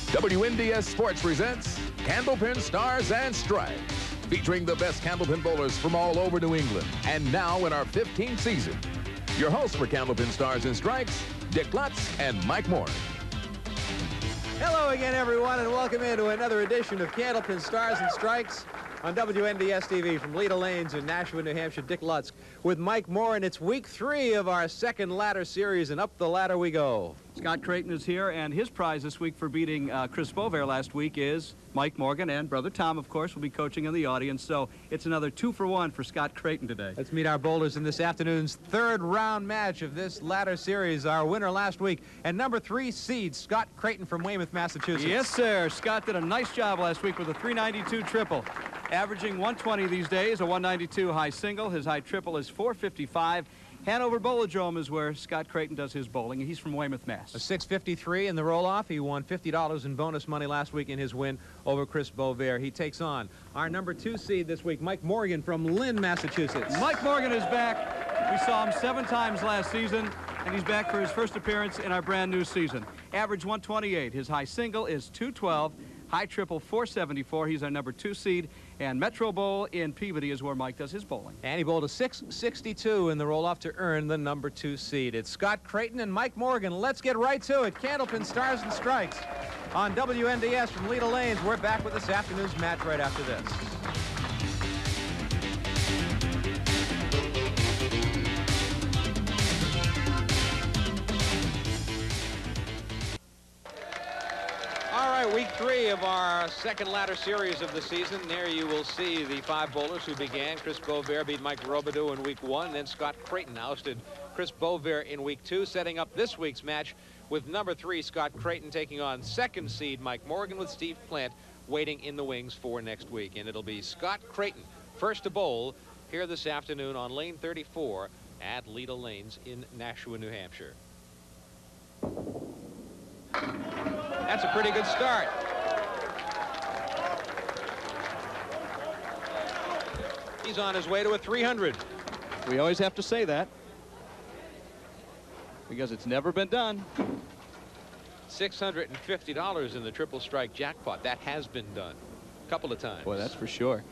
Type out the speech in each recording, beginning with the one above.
WNDS Sports presents Candlepin Stars and Stripes, featuring the best Candlepin bowlers from all over New England. And now in our 15th season, your hosts for Candlepin Stars and Stripes, Dick Lutz and Mike Moore. Hello again, everyone, and welcome into another edition of Candlepin Stars and Strikes on WNDS TV from Leda Lanes in Nashua, New Hampshire. Dick Lutz with Mike Moore, and it's week 3 of our second ladder series, and up the ladder we go. Scott Crayton is here, and his prize this week for beating Chris Bovair last week is Mike Morgan, and Brother Tom, of course, will be coaching in the audience, so it's another 2-for-1 for Scott Crayton today. Let's meet our bowlers in this afternoon's third round match of this ladder series. Our winner last week, and number 3 seed, Scott Crayton from Weymouth, Massachusetts. Yes, sir. Scott did a nice job last week with a 392 triple. Averaging 120 these days, a 192 high single. His high triple is 455. Hanover Bowladrome is where Scott Crayton does his bowling, and he's from Weymouth, Mass. A 653 in the roll-off. He won $50 in bonus money last week in his win over Chris Bovair. He takes on our number 2 seed this week, Mike Morgan from Lynn, Massachusetts. Mike Morgan is back. We saw him 7 times last season, and he's back for his first appearance in our brand new season. Average 128. His high single is 212. High triple 474. He's our number 2 seed. And Metro Bowl in Peabody is where Mike does his bowling. And he bowled a 662 in the roll-off to earn the number 2 seed. It's Scott Crayton and Mike Morgan. Let's get right to it. Candlepin Stars and Strikes on WNDS from Leda Lanes. We're back with this afternoon's match right after this. Week 3 of our second ladder series of the season. There you will see the 5 bowlers who began. Chris Bovair beat Mike Robidoux in week 1. Then Scott Crayton ousted Chris Bovair in week 2, setting up this week's match with number 3 Scott Crayton taking on 2nd seed Mike Morgan, with Steve Plant waiting in the wings for next week. And it'll be Scott Crayton first to bowl here this afternoon on lane 34 at Leda Lanes in Nashua, New Hampshire. That's a pretty good start. He's on his way to a 300. We always have to say that, because it's never been done. $650 in the triple strike jackpot. That has been done a couple of times. Boy, that's for sure.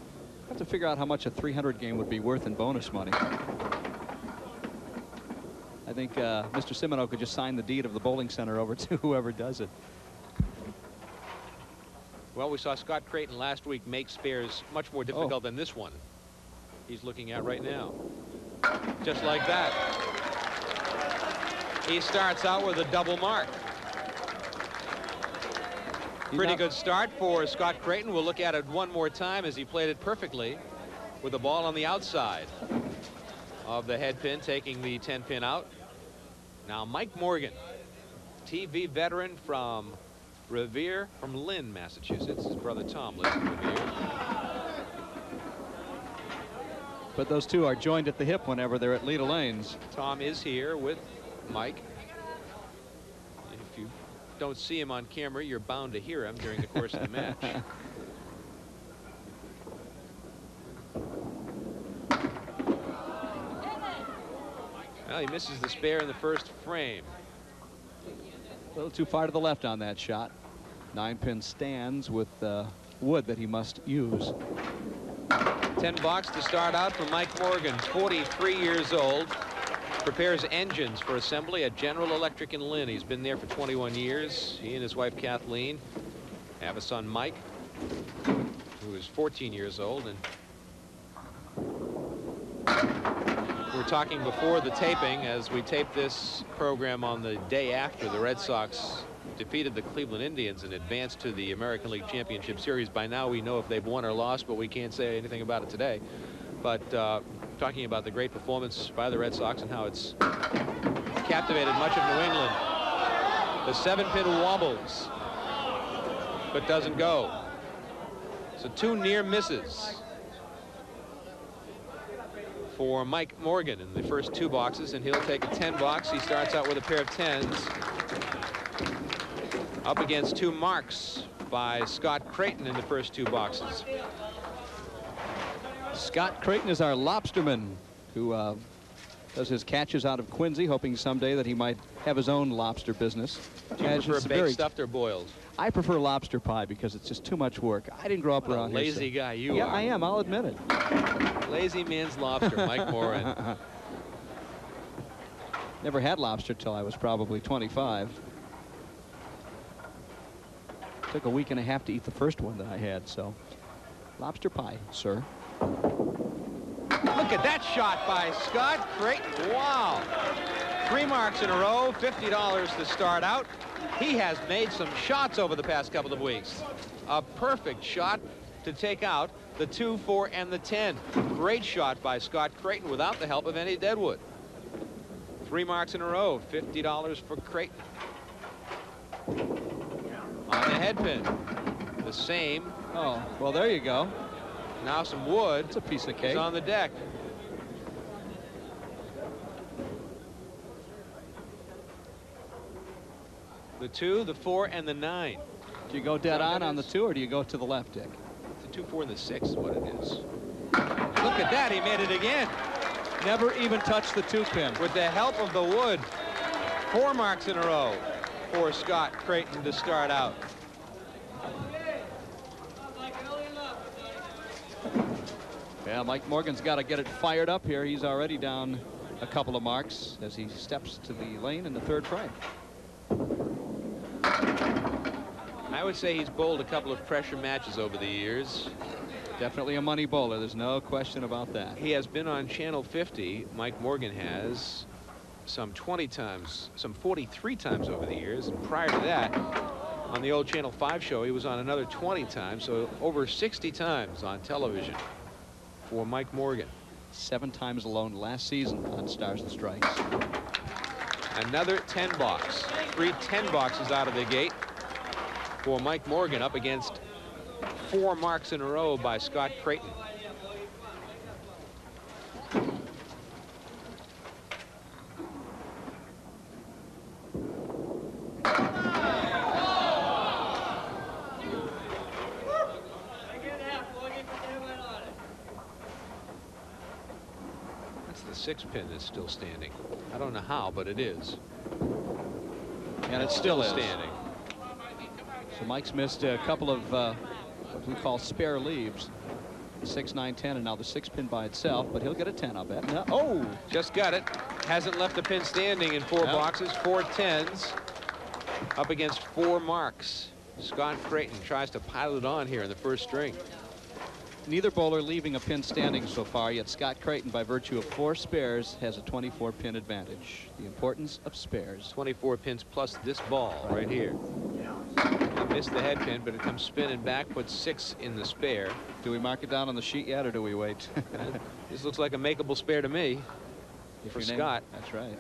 I have to figure out how much a 300 game would be worth in bonus money. I think Mr. Simino could just sign the deed of the bowling center over to whoever does it. Well, we saw Scott Crayton last week make spares much more difficult than this one he's looking at right now. Just like that. He starts out with a double mark. Pretty good start for Scott Crayton. We'll look at it one more time as he played it perfectly with the ball on the outside of the head pin, taking the 10 pin out. Now Mike Morgan, TV veteran from Revere, from Lynn, Massachusetts. His brother Tom lives in Revere. But those two are joined at the hip whenever they're at Leda Lanes. Tom is here with Mike. If you don't see him on camera, you're bound to hear him during the course of the match. Well, he misses the spare in the first frame. A little too far to the left on that shot. 9-pin stands with wood that he must use. $10 to start out for Mike Morgan, 43 years old. Prepares engines for assembly at General Electric in Lynn. He's been there for 21 years. He and his wife Kathleen have a son Mike, who is 14 years old. And we were talking before the taping, as we taped this program on the day after the Red Sox defeated the Cleveland Indians and advanced to the American League Championship Series. By now we know if they've won or lost, but we can't say anything about it today. But talking about the great performance by the Red Sox and how it's captivated much of New England. The 7-pin wobbles, but doesn't go. So 2 near misses for Mike Morgan in the first 2 boxes, and he'll take a 10 box. He starts out with a pair of 10s. Up against 2 marks by Scott Crayton in the first 2 boxes. Scott Crayton is our lobsterman who does his catches out of Quincy, hoping someday that he might have his own lobster business. Do you prefer baked, stuffed, or boiled? I prefer lobster pie because it's just too much work. I didn't grow up around here. Lazy guy you are. Yeah, I am. I'll admit it. Lazy man's lobster, Mike Moran. Never had lobster till I was probably 25. Took a week and a half to eat the first one that I had, so lobster pie, sir. Look at that shot by Scott Crayton. Wow. 3 marks in a row, $50 to start out. He has made some shots over the past couple of weeks. A perfect shot to take out the 2, 4, and the 10. Great shot by Scott Crayton without the help of any deadwood. 3 marks in a row, $50 for Crayton. On the head pin, the same. Oh, well, there you go. Now some wood. It's a piece of Is cake. on the deck. The 2, the 4, and the 9. Do you go dead on the 2, or do you go to the left, Dick? The 2, 4, and the 6 is what it is. Look at that, he made it again. Never even touched the 2 pin. With the help of the wood. 4 marks in a row for Scott Crayton to start out. Yeah, Mike Morgan's got to get it fired up here. He's already down a couple of marks as he steps to the lane in the 3rd frame. I would say he's bowled a couple of pressure matches over the years. Definitely a money bowler. There's no question about that. He has been on Channel 50. Mike Morgan has some 20 times, some 43 times over the years. And prior to that, on the old Channel 5 show, he was on another 20 times. So over 60 times on television for Mike Morgan. 7 times alone last season on Stars and Strikes. Another 10 box. 3 10 boxes out of the gate for Mike Morgan, up against 4 marks in a row by Scott Crayton. That's the 6 pin that's still standing. I don't know how, but it is. And it still is standing. So Mike's missed a couple of what we call spare leaves. 6, 9, 10, and now the 6 pin by itself, but he'll get a 10, I'll bet. No, oh, just got it. Hasn't left a pin standing in 4 boxes. 4 10s up against 4 marks. Scott Crayton tries to pile it on here in the 1st string. Neither bowler leaving a pin standing so far, yet Scott Crayton, by virtue of 4 spares, has a 24 pin advantage. The importance of spares. 24 pins plus this ball right here. He missed the head pin, but it comes spinning back, puts 6 in the spare. Do we mark it down on the sheet yet, or do we wait? This looks like a makeable spare to me. For Scott. That's right.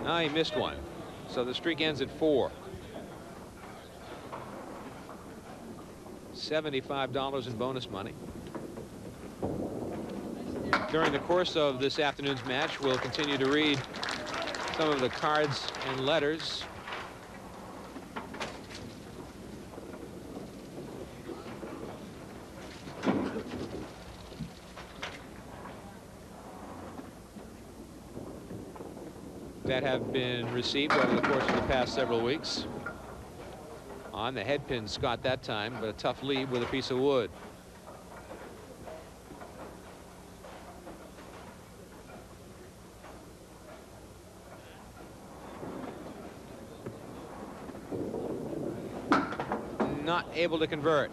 Ah, he missed one. So the streak ends at 4. $75 in bonus money. During the course of this afternoon's match, we'll continue to read some of the cards and letters. That have been received over the course of the past several weeks. On the head pin, Scott that time, but a tough lead with a piece of wood. Not able to convert.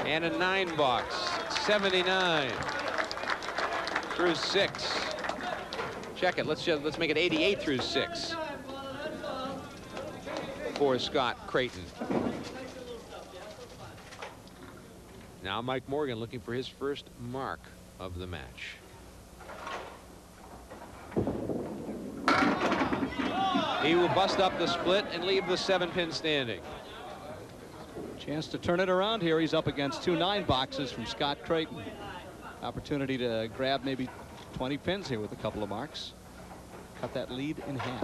And a 9 box, 79 through 6. Check it. Let's make it 88 through 6 for Scott Crayton. Now Mike Morgan looking for his first mark of the match. He will bust up the split and leave the 7 pin standing. Chance to turn it around here. He's up against 2 9 boxes from Scott Crayton. Opportunity to grab maybe 20 pins here with a couple of marks. Cut that lead in half.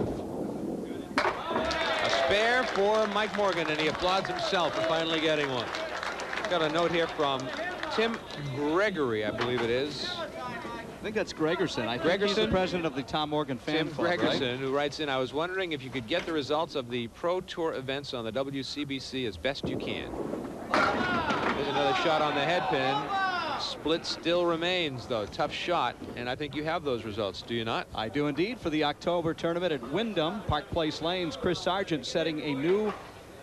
A spare for Mike Morgan, and he applauds himself for finally getting one. Got a note here from Tim Gregory, I believe it is. I think that's Gregerson. I think he's the president of the Tom Morgan fan club, Tim Gregerson, right? who writes in, I was wondering if you could get the results of the Pro Tour events on the WCBC as best you can. There's another shot on the head pin. Split still remains, though. Tough shot, and I think you have those results, do you not? I do indeed. For the October tournament at Wyndham, Park Place Lanes, Chris Sargent setting a new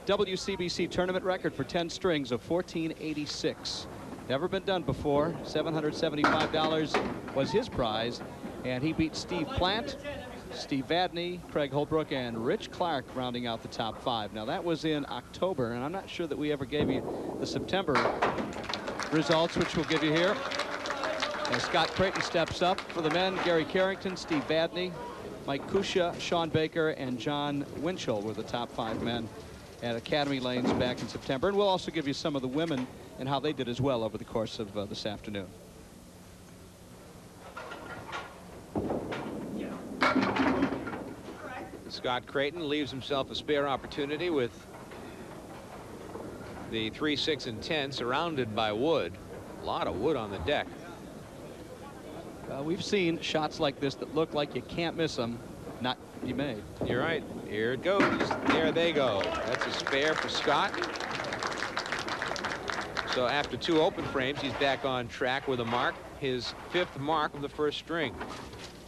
WCBC tournament record for 10 strings of 1486. Never been done before. $775 was his prize, and he beat Steve Plant, Steve Vadney, Craig Holbrook, and Rich Clark rounding out the top 5. Now that was in October, and I'm not sure that we ever gave you the September results, which we'll give you here. And Scott Crayton steps up for the men. Gary Carrington, Steve Vadney, Mike Kusha, Sean Baker, and John Winchell were the top 5 men at Academy Lanes back in September. And we'll also give you some of the women and how they did as well over the course of this afternoon. Scott Crayton leaves himself a spare opportunity with the 3, 6, and 10 surrounded by wood. A lot of wood on the deck. We've seen shots like this that look like you can't miss them, not be made. You're right. Here it goes. There they go. That's a spare for Scott. So after 2 open frames, he's back on track with a mark, his 5th mark of the first string.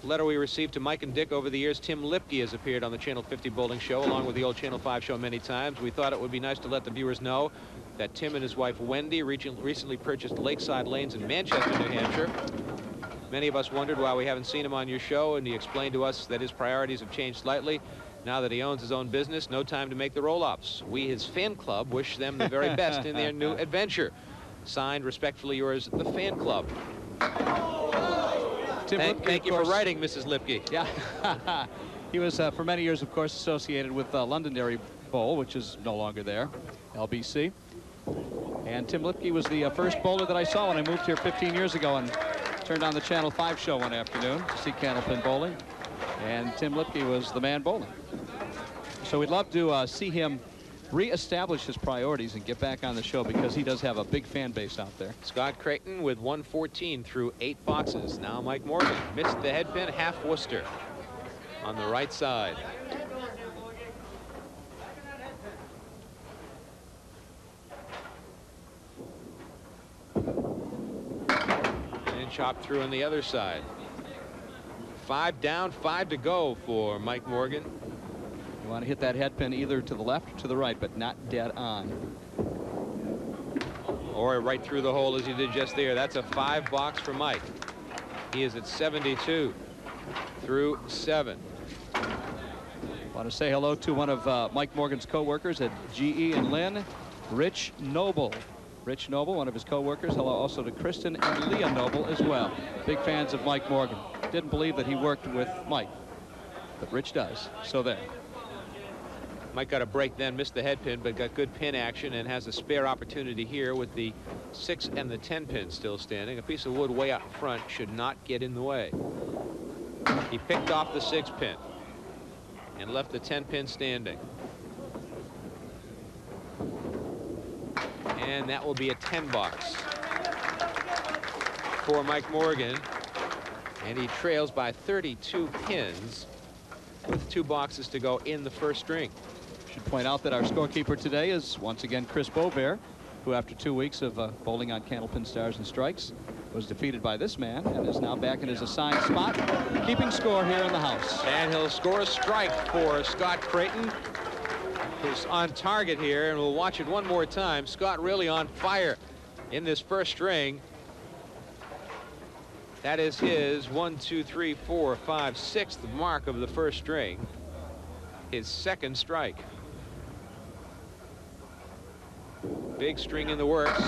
Letter we received to Mike and Dick over the years. Tim Lipke has appeared on the Channel 50 Bowling Show along with the old Channel 5 show many times. We thought it would be nice to let the viewers know that Tim and his wife Wendy recently purchased Lakeside Lanes in Manchester, New Hampshire. Many of us wondered why we haven't seen him on your show, and he explained to us that his priorities have changed slightly. Now that he owns his own business, no time to make the roll-ups. We, his fan club, wish them the very best in their new adventure. Signed, respectfully yours, the fan club. Thank you for writing, Mrs. Lipke. Yeah. He was, for many years, of course, associated with Londonderry Bowl, which is no longer there, LBC. And Tim Lipke was the first bowler that I saw when I moved here 15 years ago and turned on the Channel 5 show one afternoon to see Candlepin bowling. And Tim Lipke was the man bowling. So we'd love to see him reestablish his priorities and get back on the show because he does have a big fan base out there. Scott Crayton with 114 through 8 boxes. Now Mike Morgan missed the head pin, half Worcester on the right side. And chopped through on the other side. 5 down, 5 to go for Mike Morgan. You want to hit that head pin either to the left or to the right, but not dead on. Or right through the hole as he did just there. That's a 5 box for Mike. He is at 72 through 7. Want to say hello to one of Mike Morgan's co-workers at GE and Lynn, Rich Noble. Rich Noble, one of his co-workers. Hello also to Kristen and Leah Noble as well. Big fans of Mike Morgan. Didn't believe that he worked with Mike, but Rich does. So there. Mike got a break then, missed the head pin, but got good pin action and has a spare opportunity here with the 6 and the 10 pin still standing. A piece of wood way out front should not get in the way. He picked off the 6 pin and left the 10 pin standing. And that will be a 10 box for Mike Morgan. And he trails by 32 pins with 2 boxes to go in the first string. Should point out that our scorekeeper today is once again Chris Beauvert, who after 2 weeks of bowling on Candlepin Stars and Strikes was defeated by this man and is now back in his assigned spot, keeping score here in the house. And he'll score a strike for Scott Crayton, who's on target here, and we'll watch it one more time. Scott really on fire in this first string. That is his 1, 2, 3, 4, 5, 6th mark of the first string. His 2nd strike. Big string in the works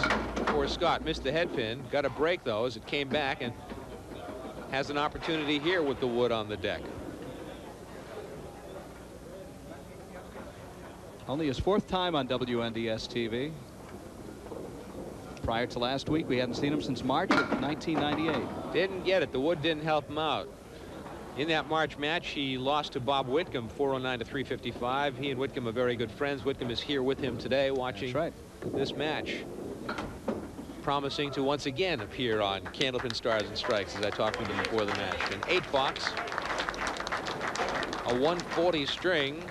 for Scott. Missed the head pin. Got a break though as it came back and has an opportunity here with the wood on the deck. Only his 4th time on WNDS TV. Prior to last week, we hadn't seen him since March of 1998. Didn't get it. The wood didn't help him out. In that March match, he lost to Bob Whitcomb, 409 to 355. He and Whitcomb are very good friends. Whitcomb is here with him today watching this match. promising to once again appear on Candlepin Stars and Strikes, as I talked with him before the match. An 8-box, a 140 string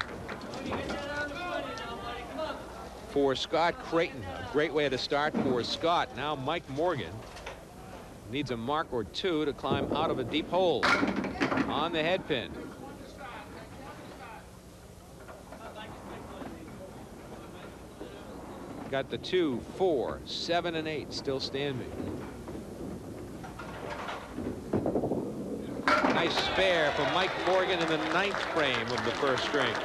for Scott Crayton. A great way to start for Scott. Now Mike Morgan needs a mark or two to climb out of a deep hole on the head pin. Got the 2, 4, 7, and 8 still standing. Nice spare from Mike Morgan in the 9th frame of the first string.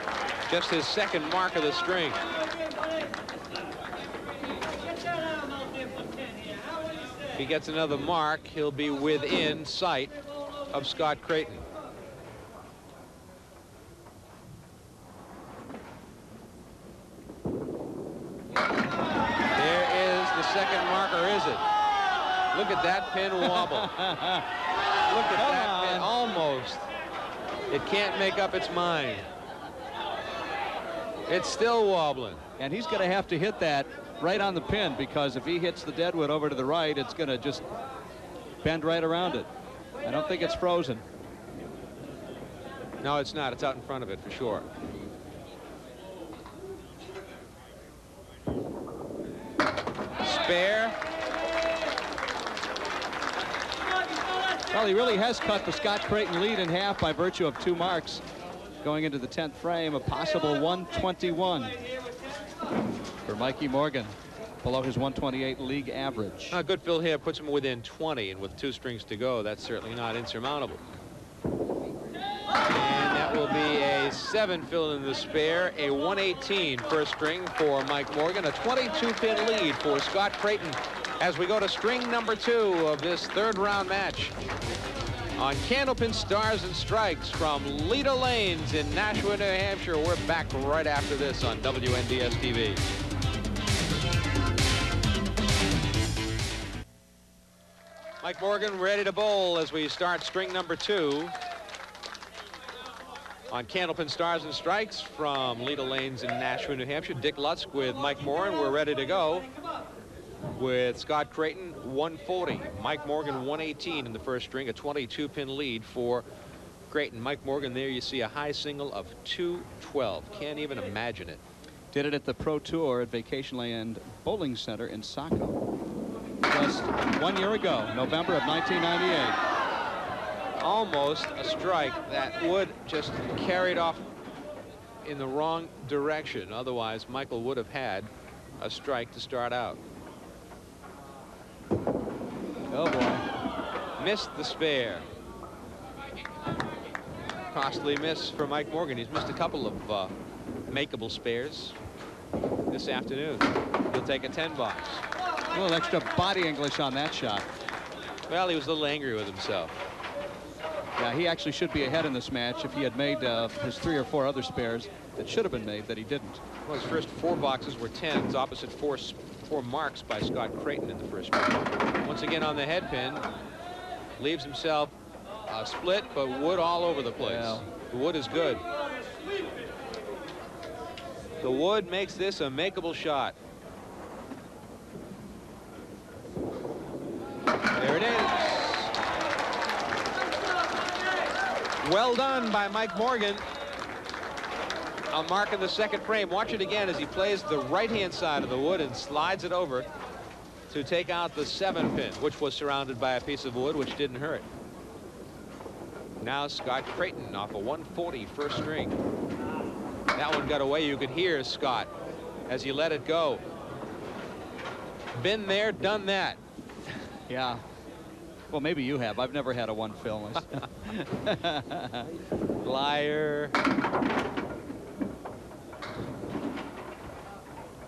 Just his second mark of the string. If he gets another mark, he'll be within sight of Scott Crayton. There is the second marker, is it? Look at that pin wobble. Look at that pin, almost. It can't make up its mind. It's still wobbling. And he's going to have to hit that right on the pin, because if he hits the deadwood over to the right, it's going to just bend right around it. I don't think it's frozen. No, it's not. It's out in front of it for sure. Spare. Well, he really has cut the Scott Crayton lead in half by virtue of 2 marks going into the 10th frame, a possible 121 for Mikey Morgan, below his 128 league average. A good fill here puts him within 20, and with 2 strings to go, that's certainly not insurmountable. And that will be a 7 fill in the spare, a 118 first string for Mike Morgan, a 22-pin lead for Scott Crayton as we go to string number 2 of this 3rd round match on Candlepin Stars and Strikes from Leda Lanes in Nashua, New Hampshire. We're back right after this on WNDS TV. Mike Morgan ready to bowl as we start string number 2 on Candlepin Stars and Strikes from Leda Lanes in Nashua, New Hampshire. Dick Lutzk with Mike Morgan. We're ready to go with Scott Crayton, 140. Mike Morgan, 118 in the first string, a 22-pin lead for Crayton. Mike Morgan, there you see a high single of 212. Can't even imagine it. Did it at the Pro Tour at Vacation Land Bowling Center in Saco just 1 year ago, November of 1998. Almost a strike. That would just carried off in the wrong direction. Otherwise, Michael would have had a strike to start out. Oh boy. Missed the spare. Costly miss for Mike Morgan. He's missed a couple of makeable spares this afternoon. He'll take a 10-box. A little extra body English on that shot. Well, he was a little angry with himself. Yeah, he actually should be ahead in this match if he had made his 3 or 4 other spares that should have been made that he didn't. Well, his first 4 boxes were 10s, opposite 4 marks by Scott Crayton in the first round. Once again on the head pin, leaves himself a split, but wood all over the place. Yeah. The wood is good. The wood makes this a makeable shot. There it is. Well done by Mike Morgan. A mark in the 2nd frame. Watch it again as he plays the right-hand side of the wood and slides it over to take out the 7-pin, which was surrounded by a piece of wood, which didn't hurt. Now Scott Crayton off a 140 first string. That one got away. You could hear Scott as he let it go. Been there, done that. Yeah. Well, maybe you have. I've never had a 1 fill myself. Liar.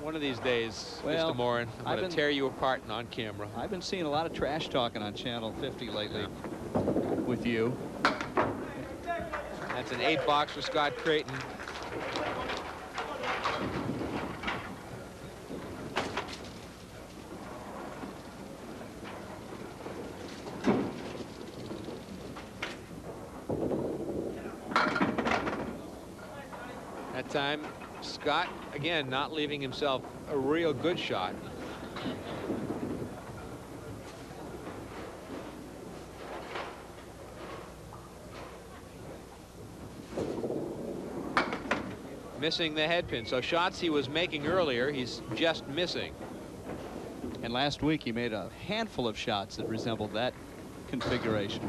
One of these days, well, Mr. Morin, I'm going to tear you apart and on camera. I've been seeing a lot of trash talking on Channel 50 lately with you. That's an 8-box for Scott Crayton. That time, Scott, again, not leaving himself a real good shot. missing the head pin. So shots he was making earlier, he's just missing. And last week he made a handful of shots that resembled that configuration.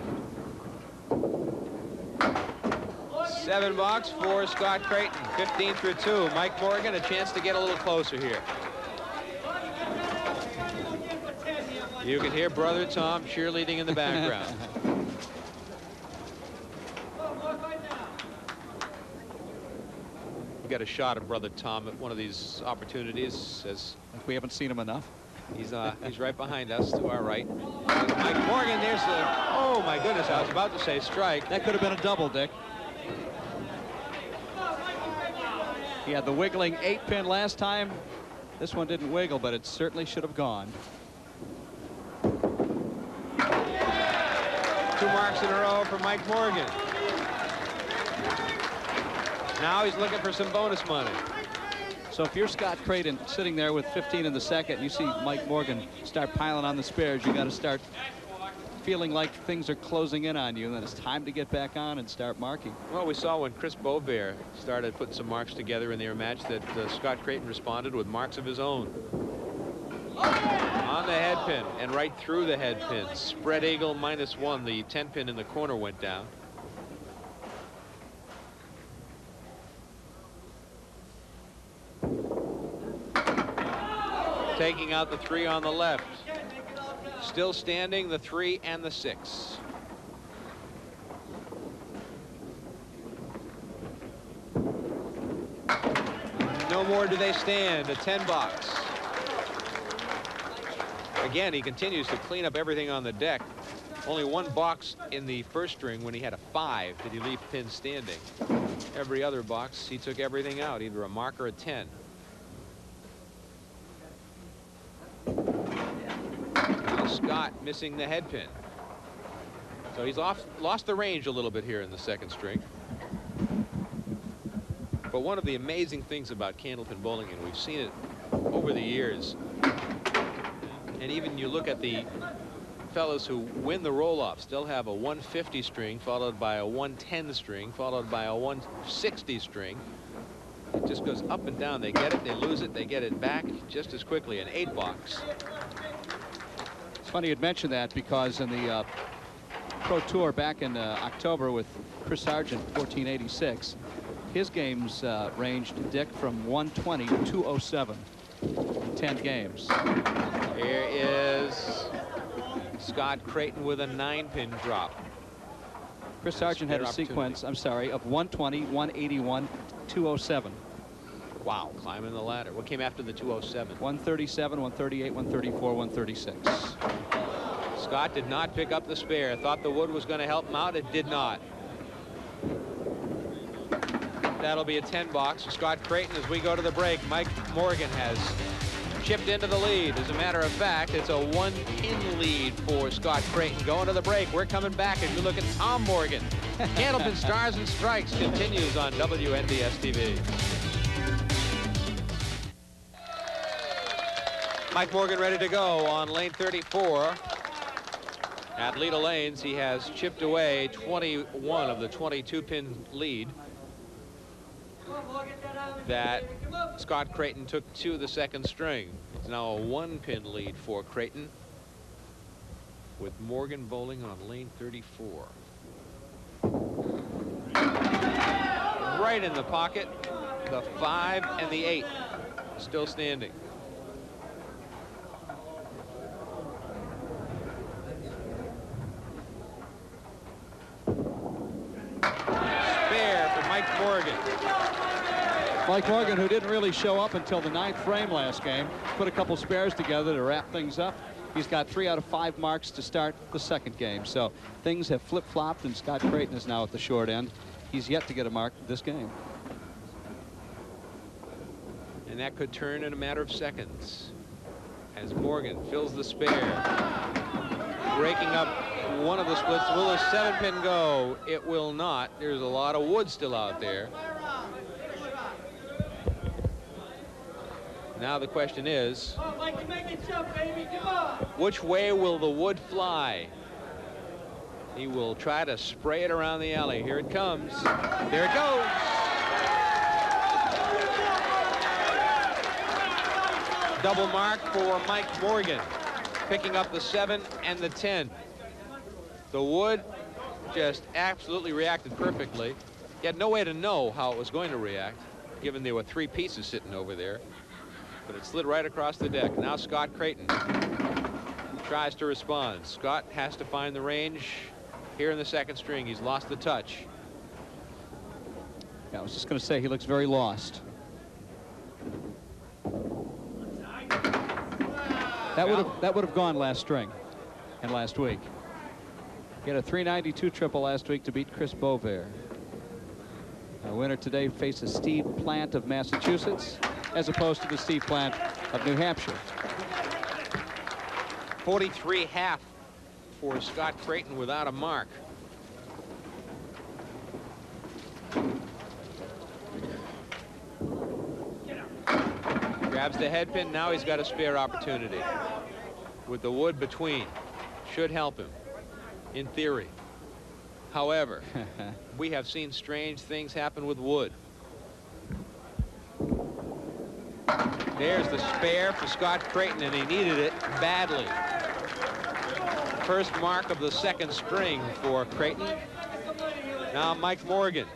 7 box for Scott Crayton. 15 through 2. Mike Morgan, a chance to get a little closer here. You can hear Brother Tom cheerleading in the background. We got a shot of Brother Tom at one of these opportunities. As we haven't seen him enough. He's right behind us to our right. Mike Morgan, there's the, oh my goodness, I was about to say strike. That could have been a double, Dick. He had the wiggling 8-pin last time. This one didn't wiggle, but it certainly should have gone. 2 marks in a row for Mike Morgan. Now he's looking for some bonus money. So if you're Scott Crayton sitting there with 15 in the second, you see Mike Morgan start piling on the spares, you got to start feeling like things are closing in on you, and then it's time to get back on and start marking. Well, we saw when Chris Beauvert started putting some marks together in their match that Scott Crayton responded with marks of his own. On the head pin and right through the head pin. Spread eagle -1. The 10 pin in the corner went down. Taking out the 3 on the left. Still standing, the 3 and the 6. No more do they stand. A 10 box. Again, he continues to clean up everything on the deck. Only 1 box in the first string when he had a 5 did he leave pins standing. Every other box, he took everything out, either a mark or a 10. Scott missing the head pin. So he's lost the range a little bit here in the second string. But one of the amazing things about Candlepin bowling, and we've seen it over the years, and even you look at the fellows who win the roll-off, still have a 150 string followed by a 110 string followed by a 160 string. It just goes up and down. They get it, they lose it, they get it back just as quickly. An 8 box. It's funny you'd mention that, because in the Pro Tour back in October with Chris Sargent, 1486, his games ranged, Dick, from 120 to 207 in 10 games. Here is Scott Crayton with a 9-pin drop. Chris Sargent had a sequence, I'm sorry, of 120, 181, 207. Wow, climbing the ladder. What came after the 207? 137, 138, 134, 136. Scott did not pick up the spare. Thought the wood was going to help him out. It did not. That'll be a 10 box for Scott Crayton as we go to the break. Mike Morgan has chipped into the lead. As a matter of fact, it's a 1-pin lead for Scott Crayton. Going to the break. We're coming back as you look at Tom Morgan. Candlepin Stars and Strikes continues on WNBS TV. Mike Morgan ready to go on lane 34. At Leda Lanes, he has chipped away 21 of the 22-pin lead that Scott Crayton took to the second string. It's now a 1-pin lead for Crayton, with Morgan bowling on lane 34. Right in the pocket, the 5 and the 8 still standing. Mike Morgan. Mike Morgan, who didn't really show up until the 9th frame last game, put a couple spares together to wrap things up. He's got 3 out of 5 marks to start the second game. So things have flip-flopped, and Scott Crayton is now at the short end. He's yet to get a mark this game. And that could turn in a matter of seconds as Morgan fills the spare. Breaking up one of the splits. Will a 7-pin go? It will not. There's a lot of wood still out there. Now the question is, which way will the wood fly? He will try to spray it around the alley. Here it comes. There it goes. double mark for Mike Morgan, picking up the 7 and the 10. The wood just absolutely reacted perfectly. He had no way to know how it was going to react, given there were 3 pieces sitting over there. But it slid right across the deck. Now Scott Crayton tries to respond. Scott has to find the range here in the second string. He's lost the touch. Yeah, I was just going to say he looks very lost. That would have gone last string and last week. He had a 392 triple last week to beat Chris Bovair. Our winner today faces Steve Plant of Massachusetts as opposed to the Steve Plant of New Hampshire. 43.5 for Scott Crayton without a mark. Grabs the head pin. Now he's got a spare opportunity with the wood between. Should help him in theory. However, we have seen strange things happen with wood. There's the spare for Scott Crayton, and he needed it badly. First mark of the second string for Crayton. Now Mike Morgan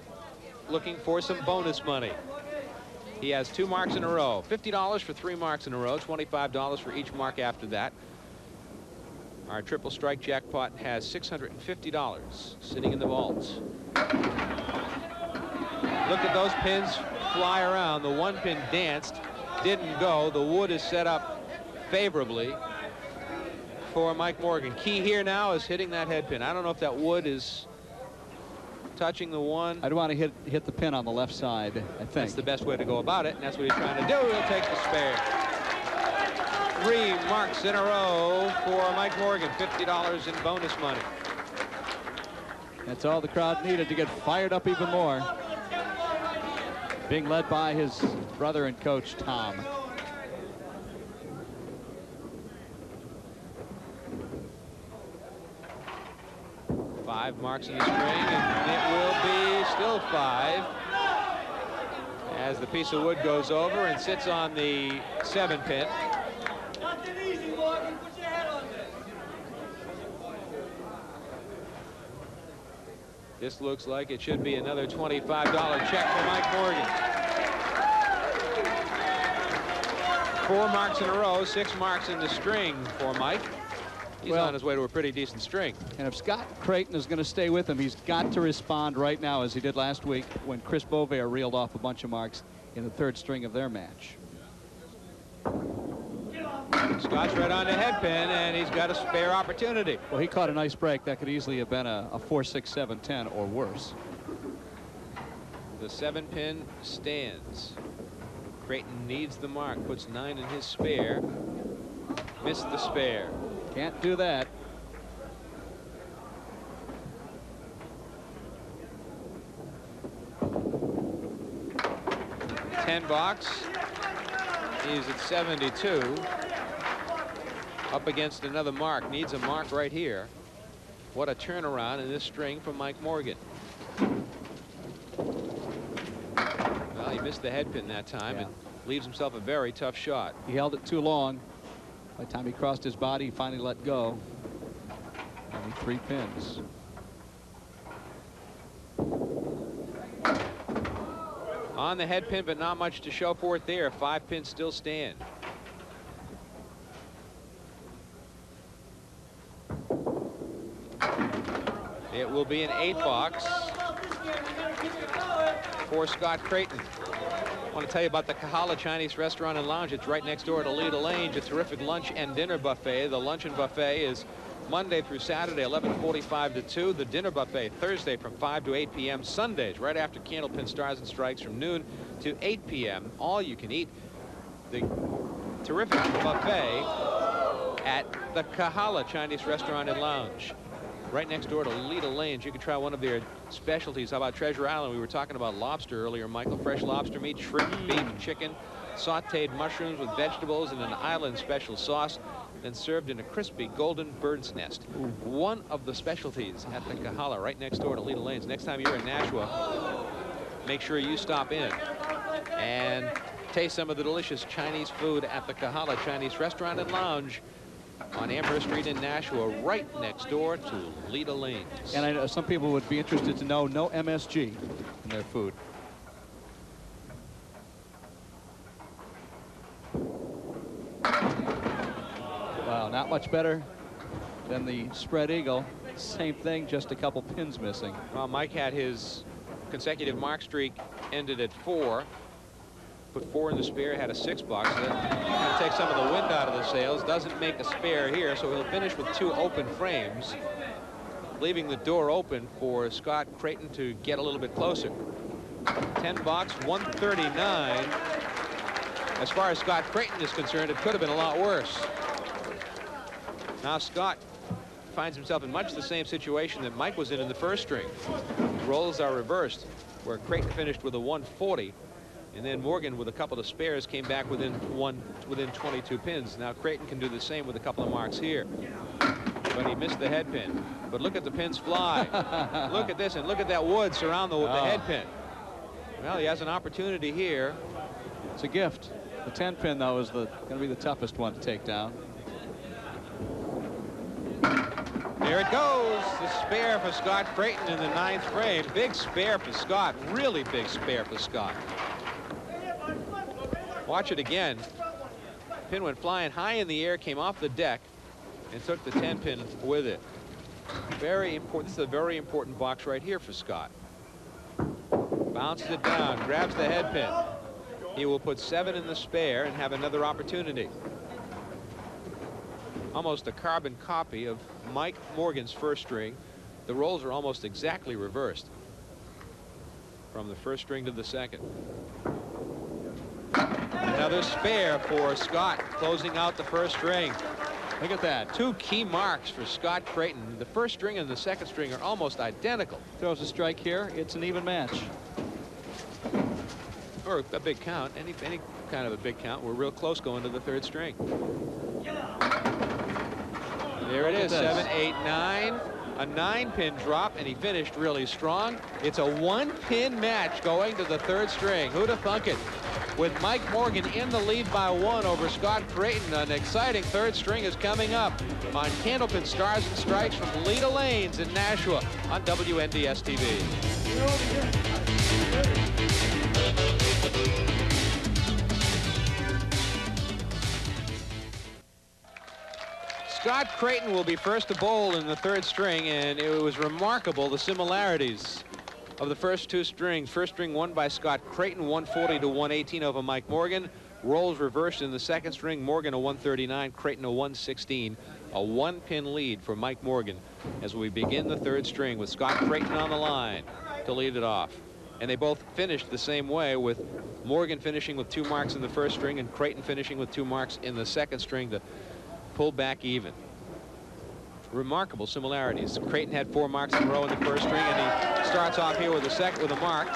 looking for some bonus money. He has 2 marks in a row. $50 for 3 marks in a row, $25 for each mark after that. Our triple strike jackpot has $650 sitting in the vaults. Look at those pins fly around. The 1 pin danced, didn't go. The wood is set up favorably for Mike Morgan. Key here now is hitting that head pin. I don't know if that wood is touching the 1. I'd want to hit the pin on the left side, I think. That's the best way to go about it, and that's what he's trying to do. He'll take the spare. 3 marks in a row for Mike Morgan, $50 in bonus money. That's all the crowd needed to get fired up even more. Being led by his brother and coach, Tom. Five marks in the string, and it will be still 5 as the piece of wood goes over and sits on the 7 pin. This looks like it should be another $25 check for Mike Morgan. 4 marks in a row, 6 marks in the string for Mike. He's on his way to a pretty decent string. And if Scott Crayton is going to stay with him, he's got to respond right now as he did last week when Chris Bovair reeled off a bunch of marks in the 3rd string of their match. Scott's right on the head pin, and he's got a spare opportunity. Well, he caught a nice break. That could easily have been a 4-6-7-10 or worse. The 7 pin stands. Crayton needs the mark, puts 9 in his spare. Missed the spare. Can't do that. $10. He's at 72. Up against another mark. Needs a mark right here. What a turnaround in this string from Mike Morgan. Well, he missed the head pin that time and leaves himself a very tough shot. He held it too long. By the time he crossed his body, he finally let go. Only 3 pins. On the head pin, but not much to show for it there. 5 pins still stand. It will be an 8 box for Scott Crayton. I want to tell you about the Kahala Chinese Restaurant and Lounge. It's right next door to Leda Lane. A terrific lunch and dinner buffet. The luncheon buffet is Monday through Saturday, 11:45 to 2. The dinner buffet Thursday from 5 to 8 p.m. Sundays, right after Candlepin Stars and Strikes, from noon to 8 p.m. All you can eat. The terrific buffet at the Kahala Chinese Restaurant and Lounge. Right next door to Leda Lanes. You can try one of their specialties. How about Treasure Island? We were talking about lobster earlier, Michael. Fresh lobster meat, shrimp, beef, chicken, sauteed mushrooms with vegetables and an island special sauce, then served in a crispy golden bird's nest. One of the specialties at the Kahala, right next door to Leda Lanes. Next time you're in Nashua, make sure you stop in and taste some of the delicious Chinese food at the Kahala Chinese Restaurant and Lounge on Amherst Street in Nashua, right next door to Lita Lane's. And I know some people would be interested to know no MSG in their food. Wow, not much better than the spread eagle. Same thing, just a couple pins missing. Well, Mike had his consecutive mark streak ended at 4. Put 4 in the spare, had a 6 box. That kind of takes some of the wind out of the sails. Doesn't make a spare here, so he'll finish with 2 open frames, leaving the door open for Scott Crayton to get a little bit closer. 10 box, 139. As far as Scott Crayton is concerned, it could have been a lot worse. Now Scott finds himself in much the same situation that Mike was in the first string. Roles are reversed, where Crayton finished with a 140, and then Morgan, with a couple of spares, came back within 22 pins. Now Crayton can do the same with a couple of marks here, but he missed the head pin. But look at the pins fly. Look at this, and look at that wood surround the head pin. Well, he has an opportunity here. It's a gift. The 10 pin, though, is going to be the toughest one to take down. There it goes. The spare for Scott Crayton in the 9th frame. Big spare for Scott. Really big spare for Scott. Watch it again. Pin went flying high in the air, came off the deck, and took the 10 pin with it. Very important. This is a very important box right here for Scott. Bounces it down, grabs the head pin. He will put 7 in the spare and have another opportunity. Almost a carbon copy of Mike Morgan's first string. The rolls are almost exactly reversed from the first string to the second. Another spare for Scott, closing out the first string. Look at that. 2 key marks for Scott Crayton. The first string and the second string are almost identical. Throws a strike here. It's an even match. Or a big count. Any kind of a big count. We're real close going to the 3rd string. There it is, 7, 8, 9. A 9-pin drop, and he finished really strong. It's a 1-pin match going to the 3rd string. Who'd have thunk it? With Mike Morgan in the lead by 1 over Scott Crayton, an exciting 3rd string is coming up on Candlepin Stars and Strikes from Lita Lane's in Nashua on WNDS TV. Scott Crayton will be first to bowl in the 3rd string, and it was remarkable the similarities of the first 2 strings. First string won by Scott Crayton, 140 to 118 over Mike Morgan. Rolls reversed in the 2nd string. Morgan a 139, Crayton a 116. A 1-pin lead for Mike Morgan as we begin the 3rd string with Scott Crayton on the line to lead it off. And they both finished the same way, with Morgan finishing with 2 marks in the first string and Crayton finishing with 2 marks in the 2nd string to pull back even. Remarkable similarities. Crayton had 4 marks in a row in the first string, and he starts off here with a mark.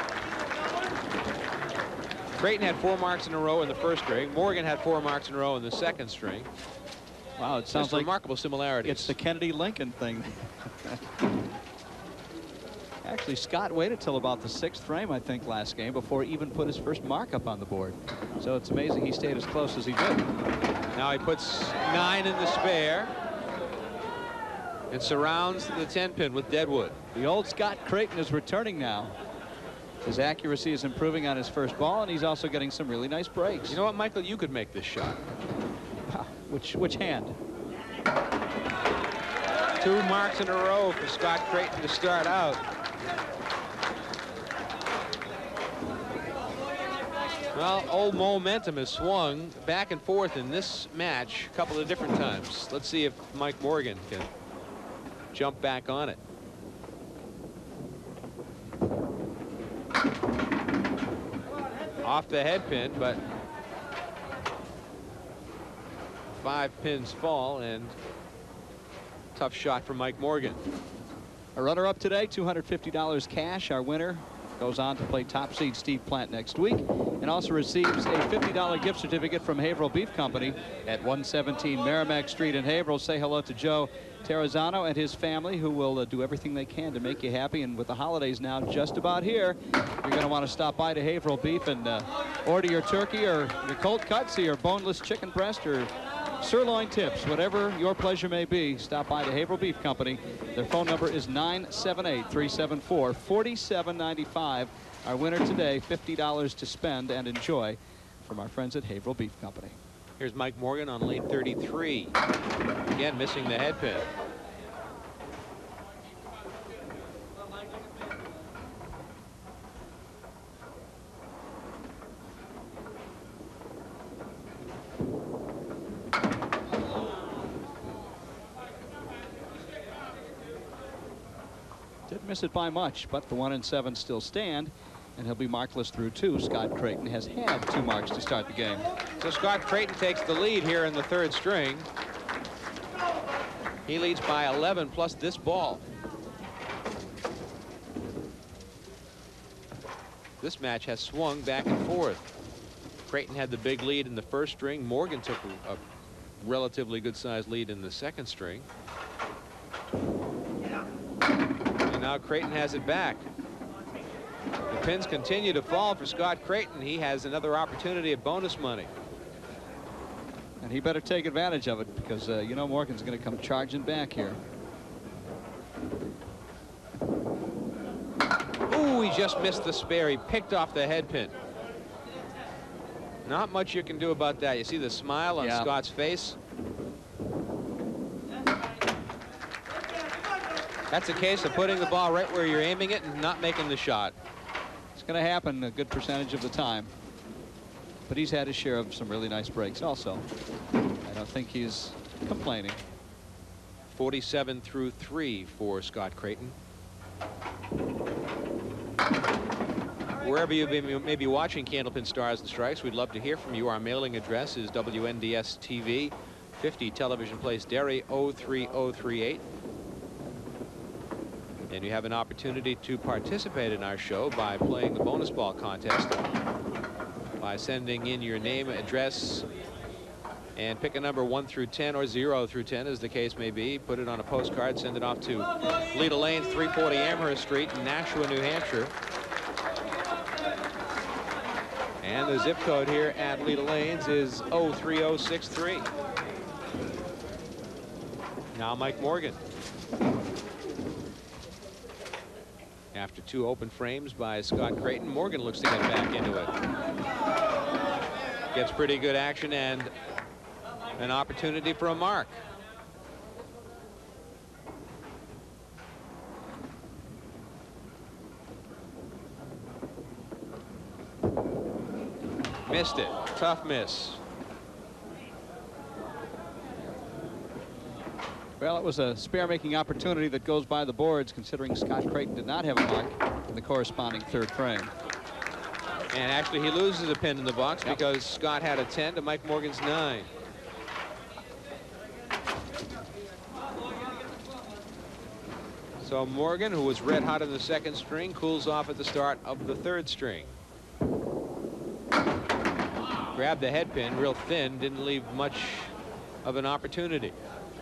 Crayton had 4 marks in a row in the first string. Morgan had 4 marks in a row in the 2nd string. Wow, it sounds like remarkable similarities. It's the Kennedy-Lincoln thing. Actually, Scott waited till about the 6th frame, I think, last game before he even put his first mark up on the board. So it's amazing he stayed as close as he did. Now he puts 9 in the spare and surrounds the 10-pin with deadwood. The old Scott Crayton is returning now. His accuracy is improving on his first ball, and he's also getting some really nice breaks. You know what, Michael? You could make this shot. Which hand? 2 marks in a row for Scott Crayton to start out. Well, old momentum has swung back and forth in this match a couple of different times. Let's see if Mike Morgan can jump back on it. Off the head pin, but 5 pins fall, and tough shot for Mike Morgan. A runner-up today, $250 cash. Our winner goes on to play top seed Steve Plant next week, and also receives a $50 gift certificate from Haverhill Beef Company at 117 Merrimack Street in Haverhill. Say hello to Joe Terrazzano and his family, who will do everything they can to make you happy. And with the holidays now just about here, you're going to want to stop by to Haverhill Beef and order your turkey or your cold cuts or your boneless chicken breast or sirloin tips, whatever your pleasure may be. Stop by the Haverhill Beef Company. Their phone number is 978-374-4795. Our winner today, $50 to spend and enjoy from our friends at Haverhill Beef Company. Here's Mike Morgan on lane 33. Again, missing the head pin. Didn't miss it by much, but the 1 and 7 still stand, and he'll be markless through 2. Scott Crayton has had 2 marks to start the game. So Scott Crayton takes the lead here in the 3rd string. He leads by 11 plus this ball. This match has swung back and forth. Crayton had the big lead in the 1st string. Morgan took a relatively good-sized lead in the 2nd string. And now Crayton has it back. The pins continue to fall for Scott Crayton. He has another opportunity at bonus money. And he better take advantage of it, because you know Morgan's going to come charging back here. Ooh, he just missed the spare. He picked off the head pin. Not much you can do about that. You see the smile on Scott's face. That's a case of putting the ball right where you're aiming it and not making the shot. It's going to happen a good percentage of the time. But he's had his share of some really nice breaks also. I don't think he's complaining. 47 through 3 for Scott Crayton. Wherever you may be watching Candlepin Stars and Strikes, we'd love to hear from you. Our mailing address is WNDS TV, 50 Television Place, Derry 03038. And you have an opportunity to participate in our show by playing the bonus ball contest by sending in your name, address, and pick a number 1 through 10 or 0 through 10, as the case may be. Put it on a postcard, send it off to Leda Lanes, 340 Amherst Street in Nashua, New Hampshire. And the zip code here at Leda Lanes is 03063. Now Mike Morgan. After 2 open frames by Scott Crayton, Morgan looks to get back into it. Gets pretty good action and an opportunity for a mark. Missed it. Tough miss. Well, it was a spare-making opportunity that goes by the boards, considering Scott Crayton did not have a mark in the corresponding 3rd frame. And actually, he loses a pin in the box because Scott had a 10 to Mike Morgan's 9. So Morgan, who was red hot in the 2nd string, cools off at the start of the 3rd string. Grabbed the head pin real thin, didn't leave much of an opportunity.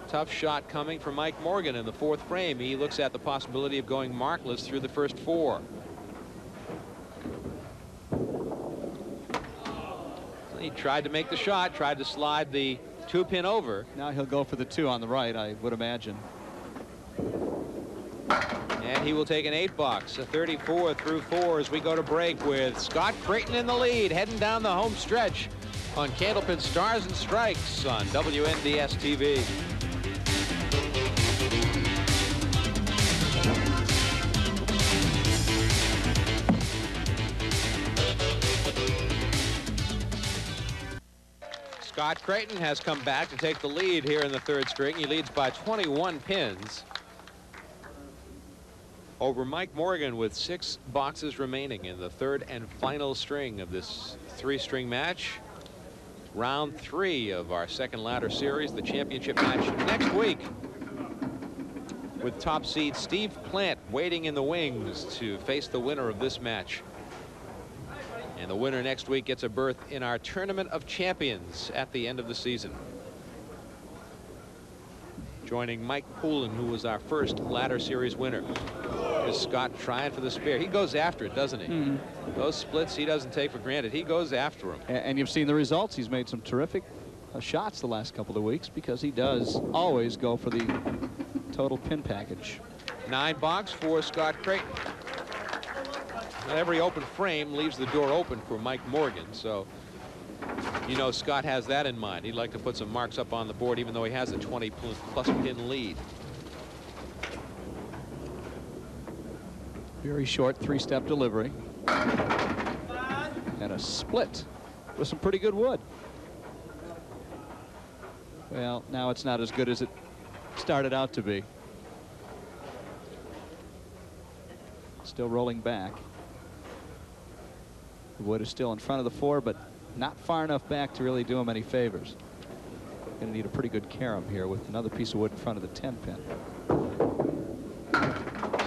Tough shot coming from Mike Morgan in the 4th frame. He looks at the possibility of going markless through the first 4. He tried to make the shot, tried to slide the 2-pin over. Now he'll go for the 2 on the right, I would imagine. And he will take an 8 box, a 34 through 4 as we go to break with Scott Crayton in the lead, heading down the home stretch on Candlepin Stars and Strikes on WNDS TV. Scott Crayton has come back to take the lead here in the 3rd string. He leads by 21 pins over Mike Morgan with 6 boxes remaining in the 3rd and final string of this 3-string match. Round 3 of our 2nd ladder series, the championship match next week, with top seed Steve Plant waiting in the wings to face the winner of this match. And the winner next week gets a berth in our Tournament of Champions at the end of the season. joining Mike Poulin, who was our first ladder series winner. Here's Scott trying for the spare. He goes after it, doesn't he? Those splits he doesn't take for granted. He goes after them. And you've seen the results. He's made some terrific shots the last couple of weeks because he does always go for the total pin package. 9 box for Scott Crayton. Every open frame leaves the door open for Mike Morgan, so you know Scott has that in mind. He'd like to put some marks up on the board even though he has a 20-plus pin lead. Very short 3-step delivery. And a split with some pretty good wood. Well, now it's not as good as it started out to be. Still rolling back. The wood is still in front of the 4, but not far enough back to really do him any favors. Going to need a pretty good carom here with another piece of wood in front of the 10 pin.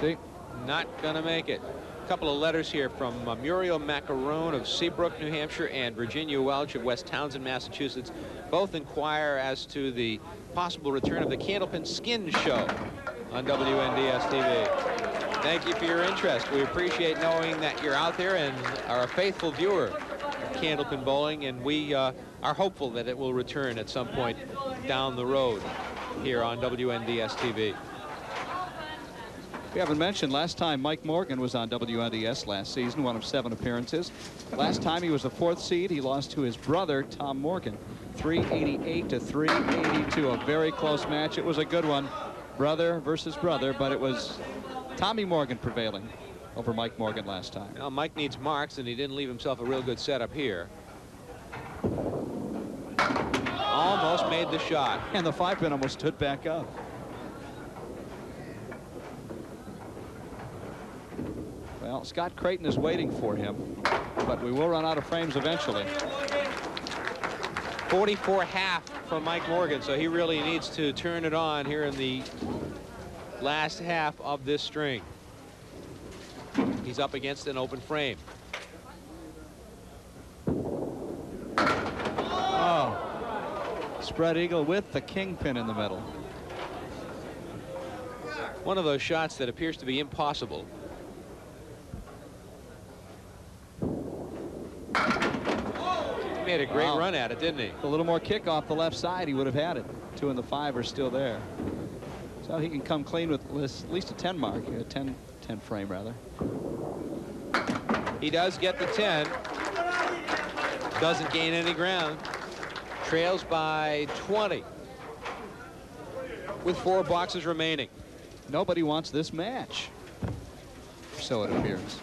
See? Not going to make it. A couple of letters here from Muriel Macaron of Seabrook, New Hampshire, and Virginia Welch of West Townsend, Massachusetts. Both inquire as to the possible return of the Candlepin Skin Show on WNDS TV. Thank you for your interest. We appreciate knowing that you're out there and are a faithful viewer of Candlepin bowling, and we are hopeful that it will return at some point down the road here on WNDS TV. We haven't mentioned last time Mike Morgan was on WNDS last season, one of 7 appearances. Last time he was the 4th seed. He lost to his brother, Tom Morgan, 388 to 382. A very close match. It was a good one, brother versus brother, but it was Tommy Morgan prevailing over Mike Morgan last time. Now, Mike needs marks, and he didn't leave himself a real good setup here. Almost made the shot. And the 5 pin almost stood back up. Well, Scott Crayton is waiting for him, but we will run out of frames eventually. 44.5 for Mike Morgan, so he really needs to turn it on here in the last half of this string. He's up against an open frame. Oh, spread eagle with the kingpin in the middle. One of those shots that appears to be impossible. He made a great run at it, didn't he? A little more kick off the left side, he would have had it. 2 and the 5 are still there. So he can come clean with at least a 10 mark, a 10 frame rather. He does get the 10. Doesn't gain any ground. Trails by 20 with 4 boxes remaining. Nobody wants this match, so it appears.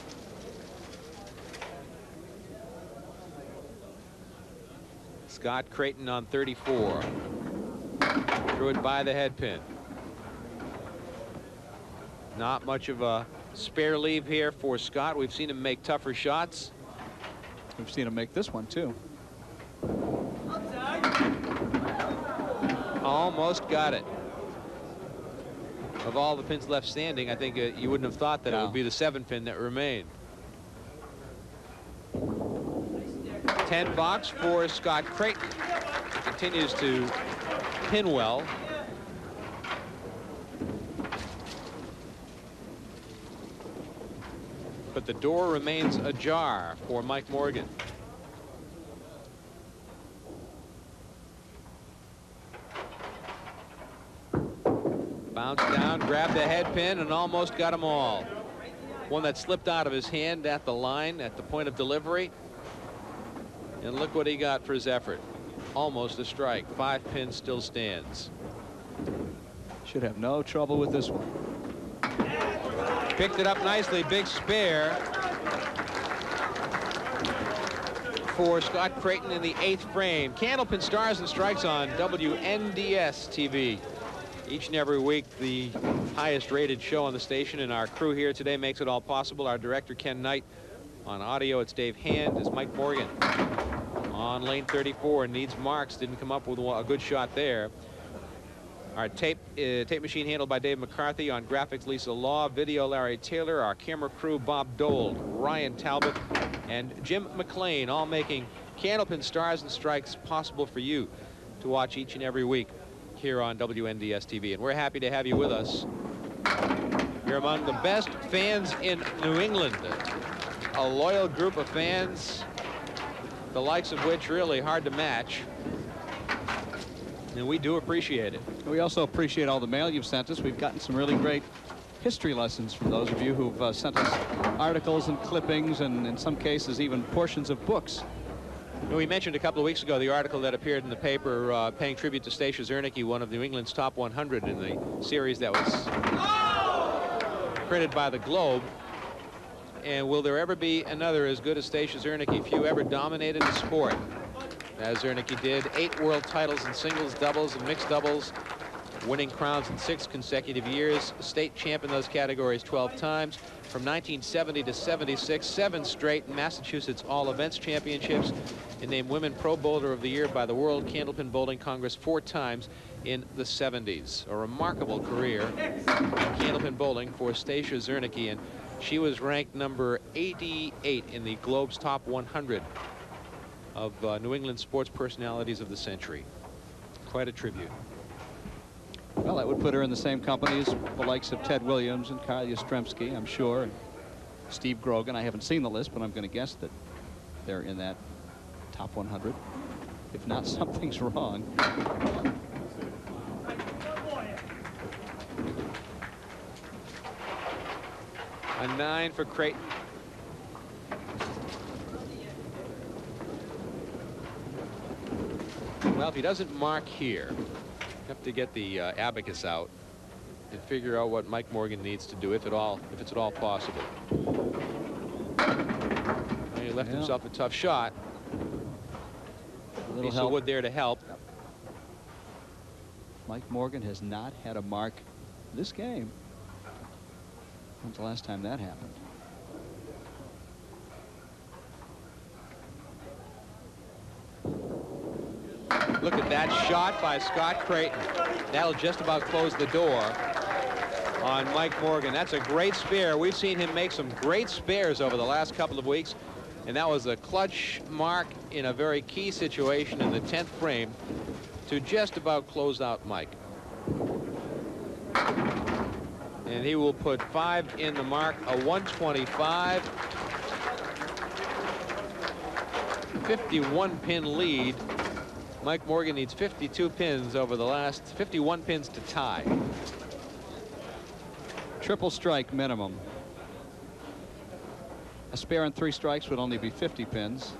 Scott Crayton on 34. Threw it by the head pin. Not much of a spare leave here for Scott. We've seen him make tougher shots. We've seen him make this one too. Almost got it. Of all the pins left standing, I think you wouldn't have thought that it would be the 7 pin that remained. 10 box for Scott Crayton. Continues to pin well. But the door remains ajar for Mike Morgan. Bounced down, grabbed the head pin, and almost got them all. One that slipped out of his hand at the line, at the point of delivery. And look what he got for his effort. Almost a strike. 5 pin still stands. Should have no trouble with this one. Picked it up nicely. Big spare for Scott Crayton in the 8th frame. Candlepin Stars and Strikes on WNDS TV. Each and every week, the highest rated show on the station, and our crew here today makes it all possible. Our director, Ken Knight. On audio, it's Dave Hand. It's Mike Morgan on lane 34. Needs marks. Didn't come up with a good shot there. Our tape machine handled by Dave McCarthy. On graphics, Lisa Law. Video, Larry Taylor. Our camera crew, Bob Dole, Ryan Talbot, and Jim McLean, all making Candlepin Stars and Strikes possible for you to watch each and every week here on WNDS TV, and we're happy to have you with us. You're among the best fans in New England, a loyal group of fans, the likes of which really hard to match, and we do appreciate it. We also appreciate all the mail you've sent us. We've gotten some really great history lessons from those of you who've sent us articles and clippings, and in some cases even portions of books. We mentioned a couple of weeks ago the article that appeared in the paper paying tribute to Stacia Zernike, one of New England's top 100 in the series that was printed by the Globe. And will there ever be another as good as Stacia Zernike? Few ever dominated the sport as Zernike did. 8 world titles in singles, doubles, and mixed doubles, winning crowns in 6 consecutive years. State champ in those categories 12 times. From 1970 to 76, 7 straight Massachusetts All-Events Championships, and named Women Pro Bowler of the Year by the World Candlepin Bowling Congress 4 times in the 70s. A remarkable career in Candlepin bowling for Stacia Zernike, and she was ranked number 88 in the Globe's top 100 of New England sports personalities of the century. Quite a tribute. Well, that would put her in the same company as the likes of Ted Williams and Kyle Yastrzemski, I'm sure, and Steve Grogan. I haven't seen the list, but I'm going to guess that they're in that top 100. If not, something's wrong. A 9 for Crayton. Well, if he doesn't mark here, you have to get the abacus out and figure out what Mike Morgan needs to do, if it's at all possible. And he left himself a tough shot. A little piece of wood there to help. Mike Morgan has not had a mark this game. When's the last time that happened? Look at that shot by Scott Crayton. That'll just about close the door on Mike Morgan. That's a great spare. We've seen him make some great spares over the last couple of weeks, and that was a clutch mark in a very key situation in the 10th frame to just about close out Mike. And he will put 5 in the mark, a 125. 51 pin lead. Mike Morgan needs 52 pins over the last 51 pins to tie. Triple strike minimum. A spare and 3 strikes would only be 50 pins.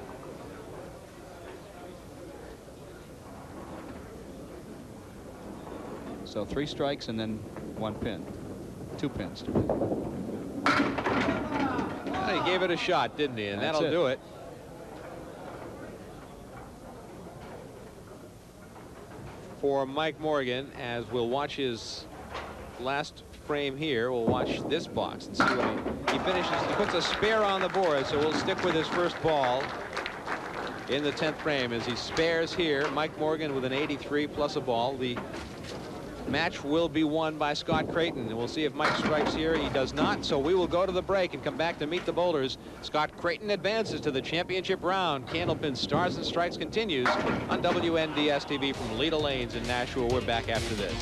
So 3 strikes and then 1 pin. 2 pins. Well, he gave it a shot, didn't he? And that'll do it. For Mike Morgan, as we'll watch his last frame here, we'll watch this box and see what he finishes. He puts a spare on the board, so we'll stick with his first ball in the 10th frame as he spares here. Mike Morgan with an 83 plus a ball. The match will be won by Scott Crayton, and we'll see if Mike strikes here. He does not, so we will go to the break and come back to meet the bowlers. Scott Crayton advances to the championship round. Candlepin Stars and Strikes continues on WNDS TV from Leda Lanes in Nashua. We're back after this.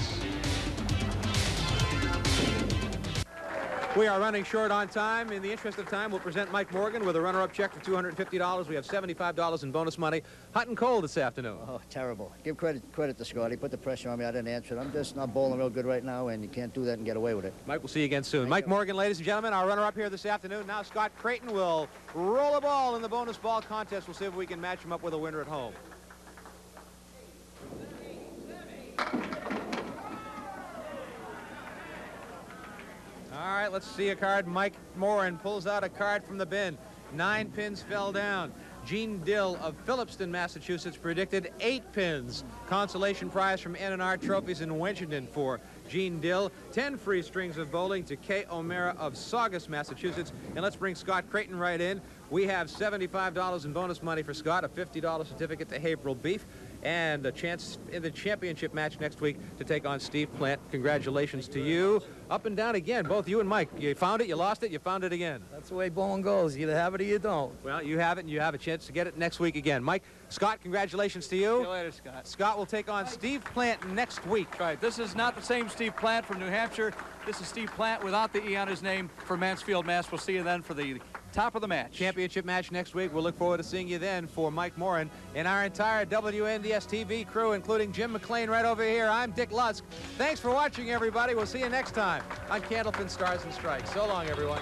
We are running short on time. In the interest of time, we'll present Mike Morgan with a runner-up check for $250. We have $75 in bonus money. Hot and cold this afternoon. Oh, terrible. Give credit to Scott. He put the pressure on me. I didn't answer it. I'm just not bowling real good right now, and you can't do that and get away with it. Mike, we'll see you again soon. Thank Mike you. Morgan, ladies and gentlemen, our runner-up here this afternoon. Now Scott Crayton will roll a ball in the bonus ball contest. We'll see if we can match him up with a winner at home. All right, let's see a card. Mike Moran pulls out a card from the bin. 9 pins fell down. Gene Dill of Phillipston, Massachusetts, predicted 8 pins. Consolation prize from N&R Trophies in Winchendon for Gene Dill. 10 free strings of bowling to Kay O'Mara of Saugus, Massachusetts. And let's bring Scott Crayton right in. We have $75 in bonus money for Scott, a $50 certificate to Haverhill Beef, and a chance in the championship match next week to take on Steve Plant. Congratulations to you. Up and down again, both you and Mike. You found it, you lost it, you found it again. That's the way bowling goes. You either have it or you don't. Well, you have it, and you have a chance to get it next week again. Mike, Scott, congratulations to you. See you later, Scott. Scott will take on Steve Plant next week. Right, this is not the same Steve Plant from New Hampshire. This is Steve Plant without the E on his name for Mansfield, Mass. We'll see you then for the top of the match. Championship match next week. We'll look forward to seeing you then. For Mike Morin and our entire WNDS TV crew, including Jim McLean right over here, I'm Dick Lusk. Thanks for watching, everybody. We'll see you next time on Candlepin Stars and Strikes. So long, everyone.